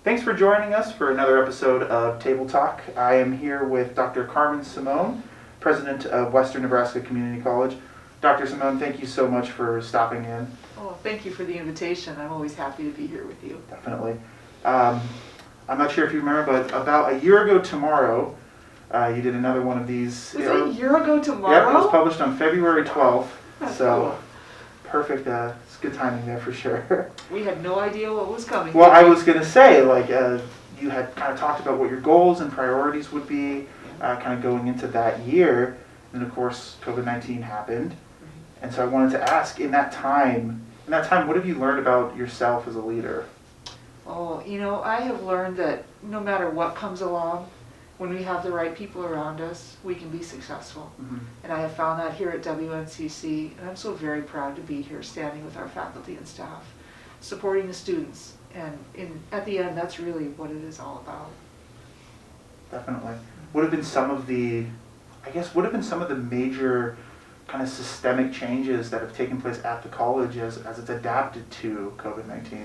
Thanks for joining us for another episode of Table Talk. I am here with Dr. Carmen Simone, President of Western Nebraska Community College. Dr. Simone, thank you so much for stopping in. Oh, thank you for the invitation. I'm always happy to be here with you. Definitely. I'm not sure if you remember, but about a year ago tomorrow, you did another one of these. Was it a year ago tomorrow? Yep, it was published on February 12th. That's so cool. Perfect. It's good timing there for sure. We had no idea what was coming. Well, I was going to say, you had kind of talked about what your goals and priorities would be kind of going into that year. And of course, COVID-19 happened. And so I wanted to ask, in that time, what have you learned about yourself as a leader? Oh, I have learned that no matter what comes along, when we have the right people around us, we can be successful. Mm-hmm. And I have found that here at WNCC, and I'm so very proud to be here standing with our faculty and staff, supporting the students. And at the end, that's really what it is all about. Definitely. What have been some of the major kind of systemic changes that have taken place at the college as it's adapted to COVID-19?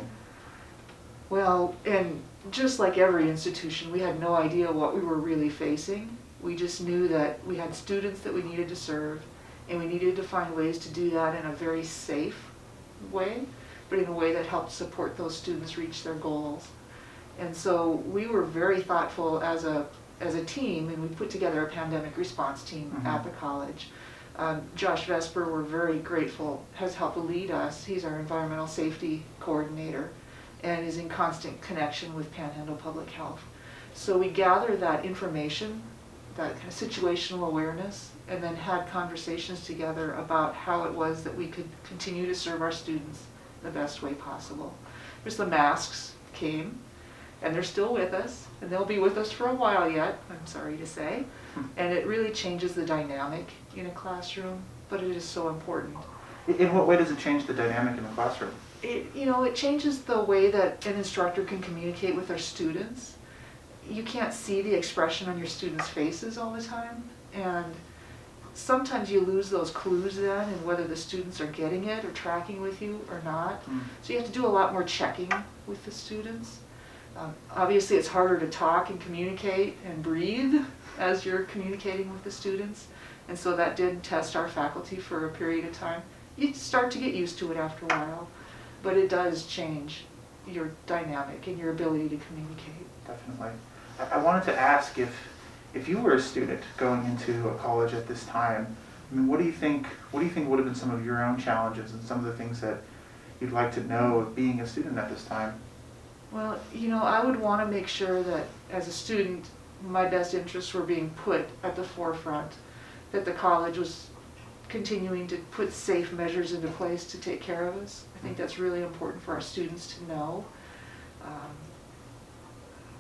Well, and just like every institution, we had no idea what we were really facing. We just knew that we had students that we needed to serve, and we needed to find ways to do that in a very safe way, but in a way that helped support those students reach their goals. And so we were very thoughtful as a team, and we put together a pandemic response team at the college. Josh Vesper, we're very grateful, has helped lead us. He's our environmental safety coordinator and is in constant connection with Panhandle Public Health. So we gathered that information, that kind of situational awareness, and then had conversations together about how it was that we could continue to serve our students the best way possible. There's the masks came, and they're still with us, and they'll be with us for a while yet, I'm sorry to say. And it really changes the dynamic in a classroom, but it is so important. In what way does it change the dynamic in the classroom? It changes the way that an instructor can communicate with their students. You can't see the expression on your students' faces all the time, and sometimes you lose those clues then and whether the students are getting it or tracking with you or not. So you have to do a lot more checking with the students. Obviously it's harder to talk and communicate and breathe as you're communicating with the students, and so that did test our faculty for a period of time. You start to get used to it after a while, but it does change your dynamic and your ability to communicate. Definitely. I wanted to ask if you were a student going into a college at this time, I mean, what do you think would have been some of your own challenges and some of the things that you'd like to know of being a student at this time? Well, I would want to make sure that as a student, my best interests were being put at the forefront, that the college was continuing to put safe measures into place to take care of us. I think that's really important for our students to know.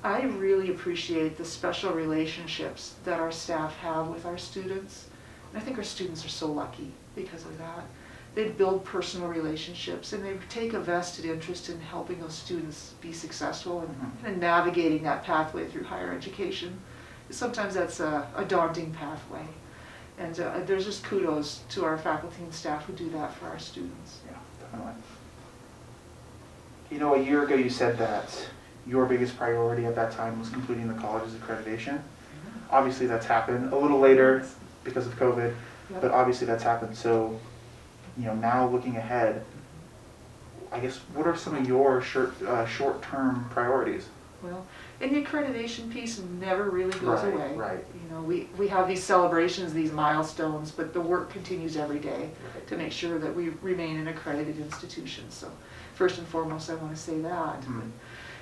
I really appreciate the special relationships that our staff have with our students. And I think our students are so lucky because of that. They build personal relationships, and they take a vested interest in helping those students be successful and navigating that pathway through higher education. Sometimes that's a daunting pathway. And there's just kudos to our faculty and staff who do that for our students. Yeah, definitely. A year ago you said that your biggest priority at that time was completing the college's accreditation. Obviously that's happened a little later because of COVID, but obviously that's happened. So, now looking ahead, I guess, what are some of your short-term priorities? Well, and the accreditation piece never really goes away. Right. We have these celebrations, these milestones, but the work continues every day to make sure that we remain an accredited institution. So first and foremost, I want to say that.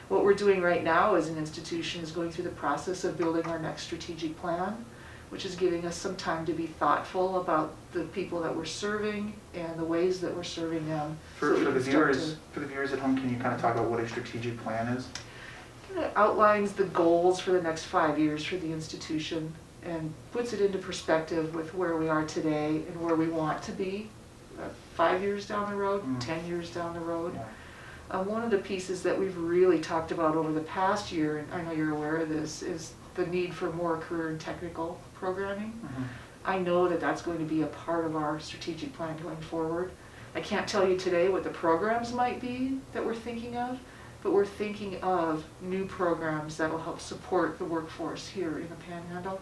What we're doing right now as an institution is going through the process of building our next strategic plan, which is giving us some time to be thoughtful about the people that we're serving and the ways that we're serving them. For the viewers at home, can you kind of talk about what a strategic plan is? It outlines the goals for the next 5 years for the institution and puts it into perspective with where we are today and where we want to be 5 years down the road, 10 years down the road. Yeah. One of the pieces that we've really talked about over the past year, and I know you're aware of this, is the need for more career and technical programming. I know that that's going to be a part of our strategic plan going forward. I can't tell you today what the programs might be that we're thinking of, but we're thinking of new programs that'll help support the workforce here in the Panhandle.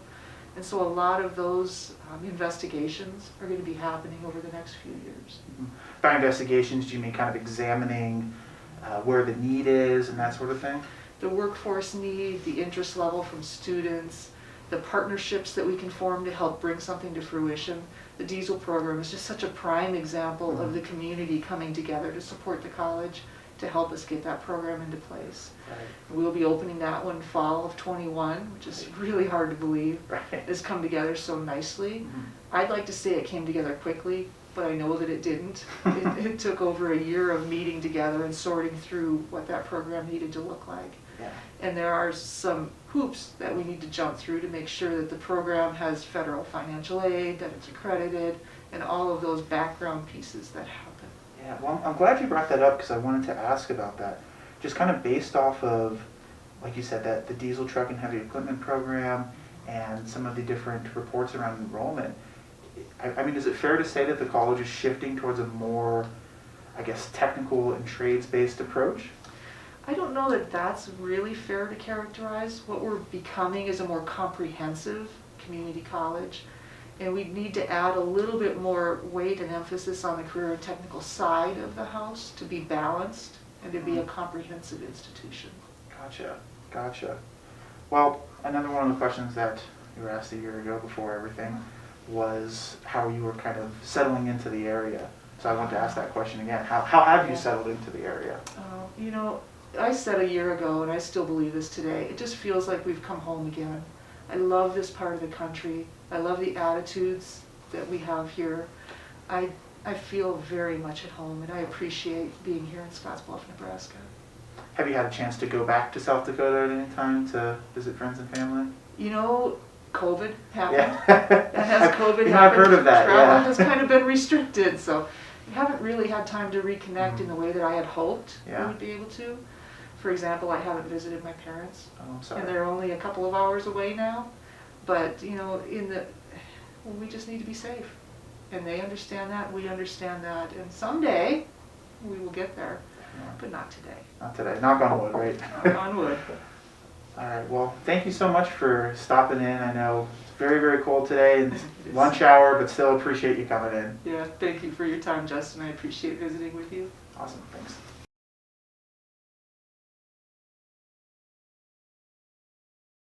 And so a lot of those investigations are going to be happening over the next few years. By investigations, do you mean kind of examining where the need is and that sort of thing? The workforce need, the interest level from students, the partnerships that we can form to help bring something to fruition. The diesel program is just such a prime example of the community coming together to support the college to help us get that program into place. Right. We'll be opening that one fall of 21, which is really hard to believe. Right. It's come together so nicely. Mhm. I'd like to say it came together quickly, but I know that it didn't. It took over a year of meeting together and sorting through what that program needed to look like. Yeah. And there are some hoops that we need to jump through to make sure that the program has federal financial aid, that it's accredited, and all of those background pieces that happen. Yeah, well, I'm glad you brought that up because I wanted to ask about that. Just kind of based off of, like you said, that the diesel truck and heavy equipment program and some of the different reports around enrollment. I mean, is it fair to say that the college is shifting towards a more, I guess, technical and trades-based approach? I don't know that that's really fair to characterize. What we're becoming is a more comprehensive community college, and we need to add a little bit more weight and emphasis on the career and technical side of the house to be balanced and to be a comprehensive institution. Gotcha. Well, another one of the questions that you were asked a year ago before everything was how you were kind of settling into the area. So I want to ask that question again. How have you settled into the area? You know, I said a year ago, and I still believe this today, it just feels like we've come home again. I love this part of the country. I love the attitudes that we have here. I feel very much at home, and I appreciate being here in Scottsbluff, Nebraska. Have you had a chance to go back to South Dakota at any time to visit friends and family? You know, COVID happened. Yeah. And as COVID I've happened, heard of that, travel yeah. has kind of been restricted, so I haven't really had time to reconnect in the way that I had hoped Yeah. I would be able to. For example, I haven't visited my parents, Oh, I'm sorry. and they're only a couple of hours away now. But, you know, we just need to be safe. And they understand that, we understand that, and someday we will get there, but not today. Not today. Knock on wood, right? Knock on wood. All right. Well, thank you so much for stopping in. I know it's very, very cold today, and it's lunch hour, but still appreciate you coming in. Yeah, thank you for your time, Justin. I appreciate visiting with you. Awesome. Thanks.